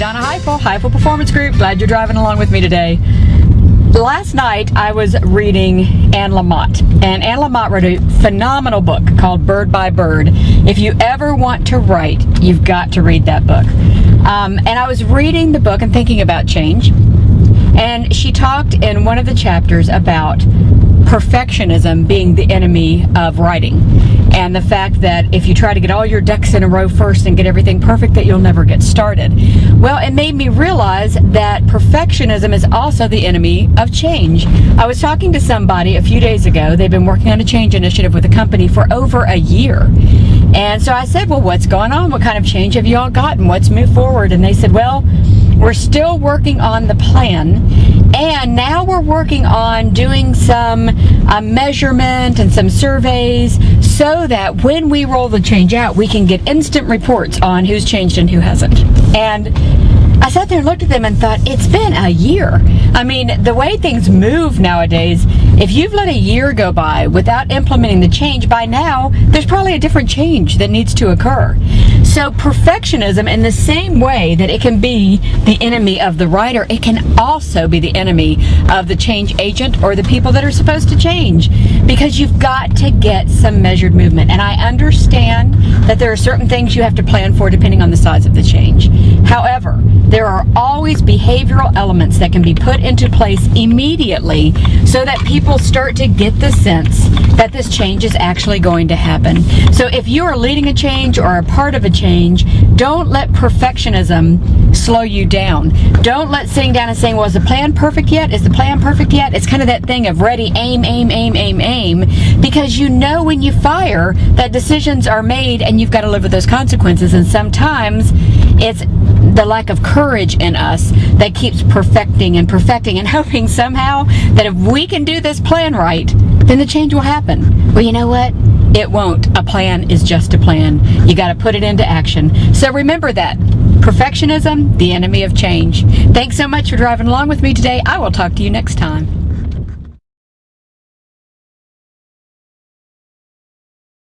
Donna Heifel Performance Group. Glad you're driving along with me today. Last night I was reading Anne Lamott, and Anne Lamott wrote a phenomenal book called Bird by Bird. If you ever want to write, you've got to read that book. And I was reading the book and thinking about change, and she talked in one of the chapters about perfectionism being the enemy of writing, and the fact that if you try to get all your ducks in a row first and get everything perfect, that you'll never get started. Well, it made me realize that perfectionism is also the enemy of change. I was talking to somebody a few days ago. They've been working on a change initiative with a company for over a year. And so I said, well, what's going on? What kind of change have you all gotten? What's moved forward? And they said, well, we're still working on the plan, and now we're working on doing some measurement and some surveys so that when we roll the change out, we can get instant reports on who's changed and who hasn't. And I sat there and looked at them and thought, it's been a year. I mean, the way things move nowadays, if you've let a year go by without implementing the change, by now, there's probably a different change that needs to occur. So perfectionism, in the same way that it can be the enemy of the writer, it can also be the enemy of the change agent or the people that are supposed to change, because you've got to get some measured movement. And I understand that there are certain things you have to plan for depending on the size of the change. However, there are always behavioral elements that can be put into place immediately so that people start to get the sense that this change is actually going to happen. So if you are leading a change or a part of a change, don't let perfectionism slow you down. Don't let sitting down and saying, well, is the plan perfect yet? Is the plan perfect yet? It's kind of that thing of ready, aim, aim, aim, aim, aim, because you know when you fire that decisions are made and you've got to live with those consequences. And sometimes it's the lack of courage in us that keeps perfecting and hoping somehow that if we can do this plan right, then the change will happen. Well, you know what? It won't. A plan is just a plan. You got to put it into action. So remember that. Perfectionism, the enemy of change. Thanks so much for driving along with me today. I will talk to you next time.